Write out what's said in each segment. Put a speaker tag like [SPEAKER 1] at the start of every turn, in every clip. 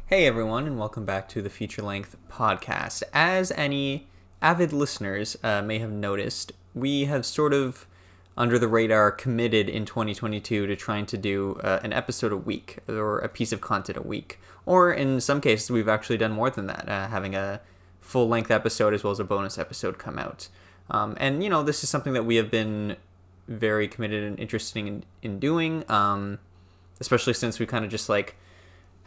[SPEAKER 1] Hey everyone, and welcome back to the Feature Length Podcast. As any avid listeners may have noticed, we have sort of, under the radar, committed in 2022 to trying to do an episode a week, or a piece of content a week. Or in some cases, we've actually done more than that, having a full-length episode as well as a bonus episode come out. And, you know, this is something that we have been very committed and interested in doing, especially since we kind of just,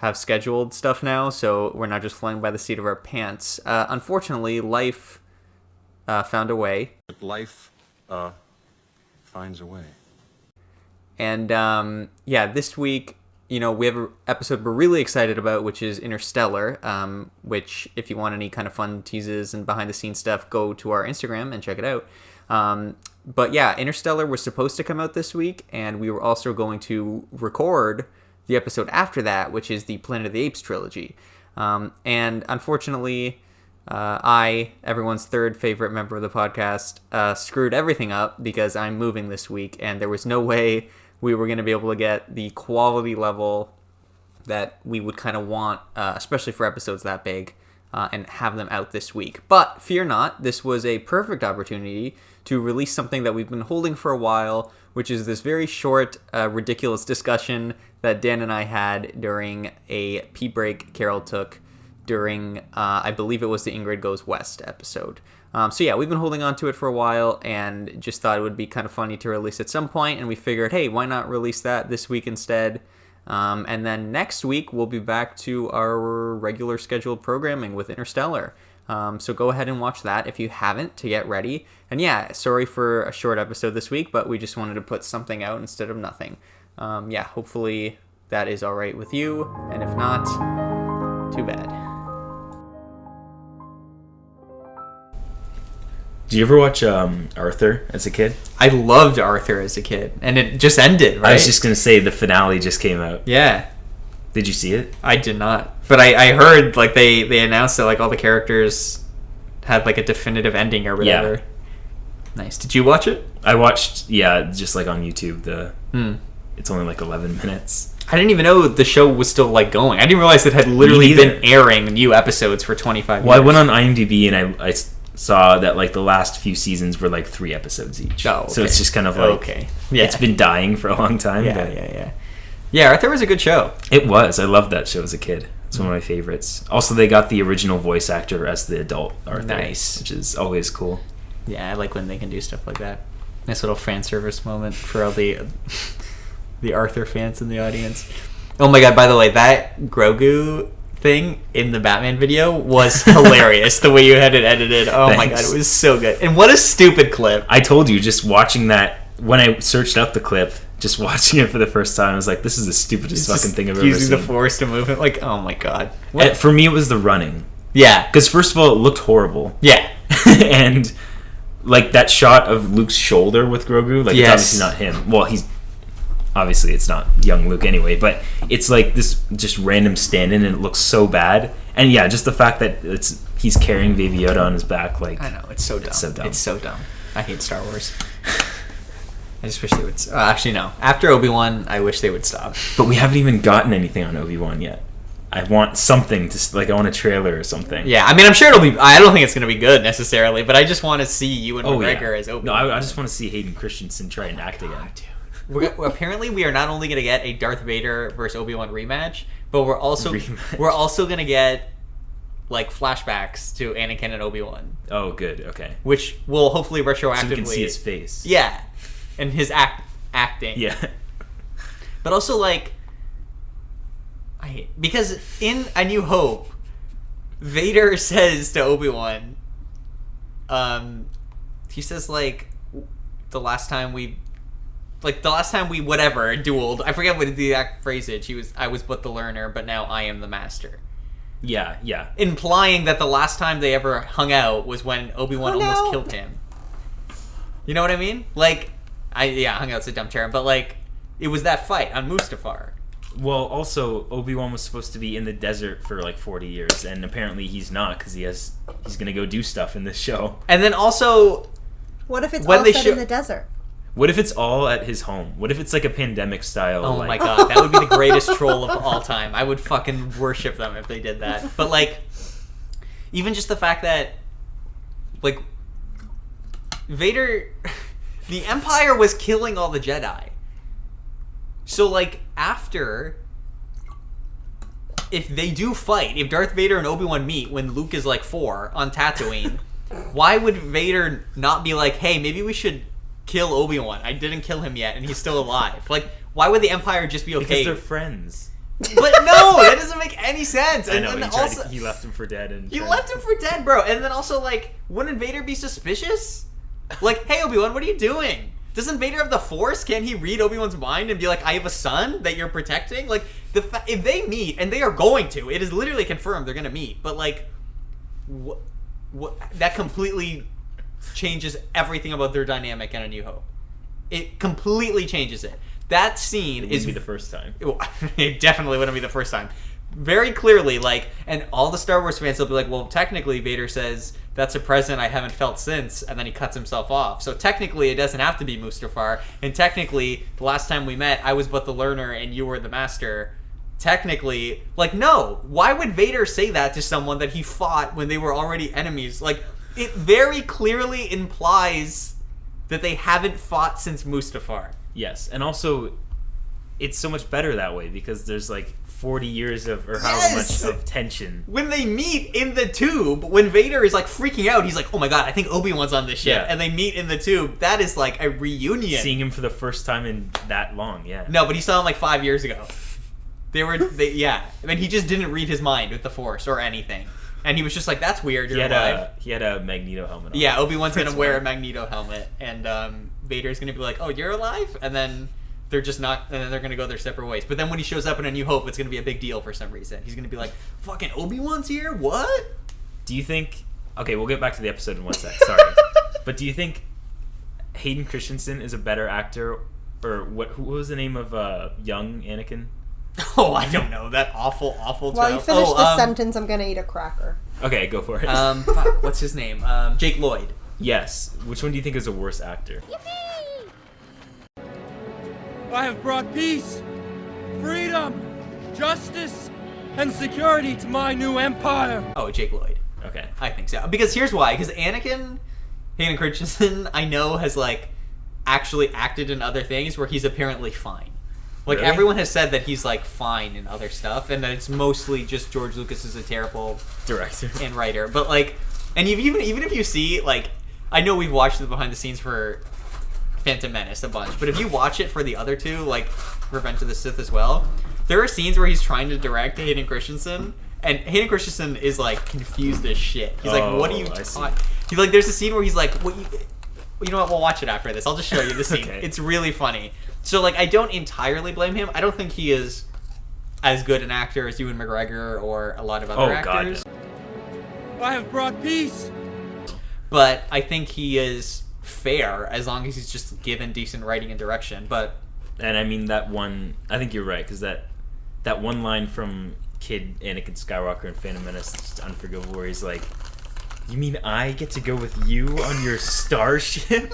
[SPEAKER 1] have scheduled stuff now, so we're not just flying by the seat of our pants. Unfortunately, life found a way.
[SPEAKER 2] Life finds a way.
[SPEAKER 1] And this week, you know, we have an episode we're really excited about, which is Interstellar, which, if you want any kind of fun teases and behind-the-scenes stuff, go to our Instagram and check it out. But yeah, Interstellar was supposed to come out this week, and we were also going to record the episode after that, which is the Planet of the Apes trilogy. And unfortunately, everyone's third favorite member of the podcast, screwed everything up because I'm moving this week, and there was no way we were going to be able to get the quality level that we would kind of want, especially for episodes that big, and have them out this week. But fear not, this was a perfect opportunity to release something that we've been holding for a while, which is this very short, ridiculous discussion that Dan and I had during a pee break Carol took during, I believe it was the Ingrid Goes West episode. So yeah, we've been holding on to it for a while and just thought it would be kind of funny to release at some point, and we figured, hey, why not release that this week instead? And then next week, we'll be back to our regular scheduled programming with Interstellar. So go ahead and watch that if you haven't to get ready. And yeah, sorry for a short episode this week, but we just wanted to put something out instead of nothing. Hopefully that is all right with you. And if not, too bad.
[SPEAKER 3] Do you ever watch Arthur as a kid?
[SPEAKER 1] I loved Arthur as a kid. And it just ended, right?
[SPEAKER 3] I was just going to say the finale just came out.
[SPEAKER 1] Yeah.
[SPEAKER 3] Did you see it?
[SPEAKER 1] I did not. But I heard they announced that all the characters had a definitive ending or whatever.
[SPEAKER 3] Yeah.
[SPEAKER 1] Nice. Did you watch it?
[SPEAKER 3] I watched, just on YouTube. It's only 11 minutes.
[SPEAKER 1] I didn't even know the show was still going. I didn't realize it had literally been airing new episodes for 25 years.
[SPEAKER 3] Well, I went on IMDb and I saw that the last few seasons were 3 episodes each.
[SPEAKER 1] Oh, okay.
[SPEAKER 3] So it's just kind of
[SPEAKER 1] okay. Yeah.
[SPEAKER 3] It's been dying for a long time.
[SPEAKER 1] Yeah, Arthur was a good show.
[SPEAKER 3] It was. I loved that show as a kid. It's one of my favorites. Also, they got the original voice actor as the adult Arthur.
[SPEAKER 1] Nice.
[SPEAKER 3] Which is always cool.
[SPEAKER 1] Yeah, I like when they can do stuff like that. Nice little fan service moment for all the Arthur fans in the audience. Oh my god, by the way, that Grogu thing in the Batman video was hilarious. The way you had it edited. Oh
[SPEAKER 3] Thanks.
[SPEAKER 1] My god, it was so good. And what a stupid clip.
[SPEAKER 3] I told you, just watching that, when I searched up the clip, just watching it for the first time, I was like, this is the stupidest fucking thing I've ever seen.
[SPEAKER 1] Using the Force to move it. Oh my god.
[SPEAKER 3] For me, it was the running.
[SPEAKER 1] Yeah.
[SPEAKER 3] Because first of all, it looked horrible.
[SPEAKER 1] Yeah.
[SPEAKER 3] And that shot of Luke's shoulder with Grogu,
[SPEAKER 1] yes.
[SPEAKER 3] It's obviously not him. Well, obviously it's not young Luke anyway, but it's this just random stand-in, and it looks so bad. And yeah, just the fact that he's carrying Baby Yoda on his back,
[SPEAKER 1] I know, it's so dumb. It's so dumb. I hate Star Wars. I just wish they would. Actually, no. After ObiWan, I wish they would stop.
[SPEAKER 3] But we haven't even gotten anything on ObiWan yet. I want something to I want a trailer or something.
[SPEAKER 1] Yeah, I mean, I'm sure it'll be. I don't think it's going to be good necessarily, but I just want to see you and McGregor as Obi-Wan.
[SPEAKER 3] No, I just want to see Hayden Christensen try and act again.
[SPEAKER 1] Apparently, we are not only going to get a Darth Vader versus Obi-Wan rematch, but we're also going to get flashbacks to Anakin and Obi-Wan.
[SPEAKER 3] Oh, good. Okay.
[SPEAKER 1] Which will hopefully retroactively.
[SPEAKER 3] So you can see his face.
[SPEAKER 1] Yeah, and his acting.
[SPEAKER 3] Yeah.
[SPEAKER 1] But also because in A New Hope, Vader says to Obi-Wan, he says the last time we whatever dueled. I forget what the exact phrasage. I was but the learner, but now I am the master.
[SPEAKER 3] Yeah.
[SPEAKER 1] Implying that the last time they ever hung out was when Obi-Wan almost killed him. You know what I mean? Hung out's a dumb term, but it was that fight on Mustafar.
[SPEAKER 3] Well, also, Obi-Wan was supposed to be in the desert for 40 years, and apparently he's not, because he's going to go do stuff in this show.
[SPEAKER 1] And then also...
[SPEAKER 4] What if it's all set in the desert?
[SPEAKER 3] What if it's all at his home? What if it's like a pandemic style?
[SPEAKER 1] Oh my god, that would be the greatest troll of all time. I would fucking worship them if they did that. But like, even just the fact that, like, Vader, the Empire was killing all the Jedi. So like, after, if they do fight, if Darth Vader and Obi-Wan meet when Luke is like 4 on Tatooine, why would Vader not be like, hey, maybe we should kill Obi-Wan? I didn't kill him yet and he's still alive. Like, why would the Empire just be okay?
[SPEAKER 3] Because they're friends.
[SPEAKER 1] But no, that doesn't make any sense. And
[SPEAKER 3] I know,
[SPEAKER 1] then
[SPEAKER 3] he left him for dead.
[SPEAKER 1] He left him for dead, bro. And then also, like, wouldn't Vader be suspicious? Like, hey, Obi-Wan, what are you doing? Doesn't Vader have the Force? Can't he read Obi-Wan's mind and be like, I have a son that you're protecting? Like, if they meet, and they are going to, it is literally confirmed they're going to meet. But, like, that completely changes everything about their dynamic in A New Hope. It completely changes it. That scene
[SPEAKER 3] It wouldn't be the first time.
[SPEAKER 1] It definitely wouldn't be the first time. Very clearly, like, and all the Star Wars fans will be like, well, technically, Vader says, that's a present I haven't felt since, and then he cuts himself off. So technically, it doesn't have to be Mustafar, and technically, the last time we met, I was but the learner and you were the master. Technically, like, no. Why would Vader say that to someone that he fought when they were already enemies? Like, it very clearly implies that they haven't fought since Mustafar.
[SPEAKER 3] Yes, and also, it's so much better that way because there's like 40 years of, or however much of tension.
[SPEAKER 1] When they meet in the tube, when Vader is like freaking out, he's like, oh my god, I think Obi-Wan's on this ship.
[SPEAKER 3] Yeah.
[SPEAKER 1] And they meet in the tube. That is like a reunion.
[SPEAKER 3] Seeing him for the first time in that long, yeah.
[SPEAKER 1] No, but he saw him like 5 years ago. Yeah. I mean, he just didn't read his mind with the Force or anything. And he was just like, that's weird, you're alive.
[SPEAKER 3] He had a Magneto helmet on.
[SPEAKER 1] Yeah, Obi-Wan's going to wear a Magneto helmet. And Vader's going to be like, oh, you're alive? And then they're just not, and then they're going to go their separate ways. But then when he shows up in A New Hope, it's going to be a big deal for some reason. He's going to be like, fucking Obi-Wan's here? What?
[SPEAKER 3] Do you think, okay, we'll get back to the episode in one sec, sorry. But do you think Hayden Christensen is a better actor, or what was the name of young Anakin?
[SPEAKER 1] Oh, I don't know. That awful
[SPEAKER 4] While you finish the sentence, I'm going to eat a cracker.
[SPEAKER 3] Okay, go for it.
[SPEAKER 1] Fuck, what's his name? Jake Lloyd.
[SPEAKER 3] Yes. Which one do you think is a worse actor?
[SPEAKER 5] I have brought peace, freedom, justice, and security to my new empire.
[SPEAKER 1] Oh, Jake Lloyd.
[SPEAKER 3] Okay.
[SPEAKER 1] I think so. Because here's why. Because Anakin, Hayden Christensen, I know has like actually acted in other things where he's apparently fine. Like,
[SPEAKER 3] really?
[SPEAKER 1] Everyone has said that he's like fine in other stuff, and that it's mostly just George Lucas is a terrible
[SPEAKER 3] director
[SPEAKER 1] and writer. But like, and even if you see, like, I know we've watched the behind the scenes for Phantom Menace a bunch, but if you watch it for the other two, like Revenge of the Sith as well, there are scenes where he's trying to direct Hayden Christensen, and Hayden Christensen is like confused as shit. He's like, "What are you?" He's like, "There's a scene where he's like, "What you know what? We'll watch it after this. I'll just show you the scene.
[SPEAKER 3] Okay.
[SPEAKER 1] It's really funny." So like, I don't entirely blame him. I don't think he is as good an actor as Ewan McGregor or a lot of other actors.
[SPEAKER 3] God.
[SPEAKER 5] I have brought peace.
[SPEAKER 1] But I think he is fair as long as he's just given decent writing and direction. But
[SPEAKER 3] and I mean that one, I think you're right, because that one line from kid Anakin Skywalker in Phantom Menace is just unforgivable, where he's like, "You mean I get to go with you on your starship?"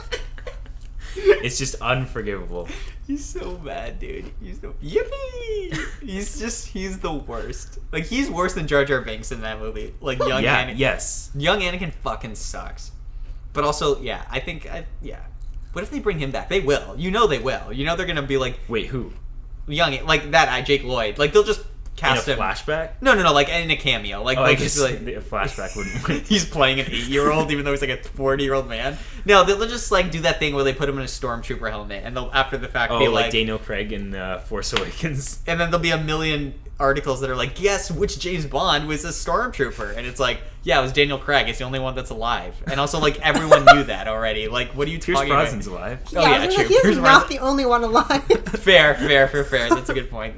[SPEAKER 3] It's just unforgivable.
[SPEAKER 1] He's so bad, dude. He's so yippee. He's the worst. Like, he's worse than Jar Jar Binks in that movie. Like, young Anakin.
[SPEAKER 3] Yes.
[SPEAKER 1] Young Anakin fucking sucks. But also, yeah, I think, What if they bring him back? They will. You know they will. You know they're gonna be like,
[SPEAKER 3] wait, who?
[SPEAKER 1] Young, like that Jake Lloyd. Like, they'll just cast
[SPEAKER 3] in a
[SPEAKER 1] him.
[SPEAKER 3] flashback?
[SPEAKER 1] No, like in a cameo. Like,
[SPEAKER 3] I
[SPEAKER 1] just
[SPEAKER 3] guess
[SPEAKER 1] like
[SPEAKER 3] a flashback wouldn't.
[SPEAKER 1] He's playing an 8-year-old, even though he's like a 40-year-old man. No, they'll just like do that thing where they put him in a stormtrooper helmet, and they'll after the fact be
[SPEAKER 3] like Daniel Craig in Force Awakens.
[SPEAKER 1] And then there'll be a million articles that are like, guess which James Bond was a stormtrooper, and it's like, yeah, it was Daniel Craig. It's the only one that's alive, and also like everyone knew that already. Like, what are you talking about?
[SPEAKER 3] Pierce Brosnan's alive.
[SPEAKER 1] Oh yeah, true.
[SPEAKER 4] He's not the only one alive.
[SPEAKER 1] Fair. That's a good point.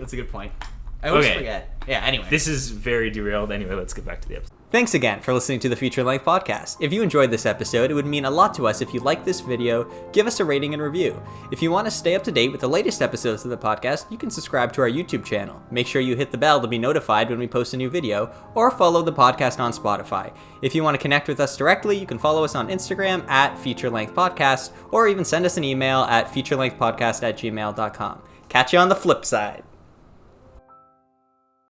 [SPEAKER 1] I always forget. Yeah. Anyway,
[SPEAKER 3] this is very derailed. Anyway, let's get back to the episode.
[SPEAKER 1] Thanks again for listening to the Feature Length Podcast. If you enjoyed this episode, it would mean a lot to us if you like this video, give us a rating and review. If you want to stay up to date with the latest episodes of the podcast, you can subscribe to our YouTube channel. Make sure you hit the bell to be notified when we post a new video, or follow the podcast on Spotify. If you want to connect with us directly, you can follow us on Instagram at Feature Length Podcast, or even send us an email at featurelengthpodcast@gmail.com. Catch you on the flip side.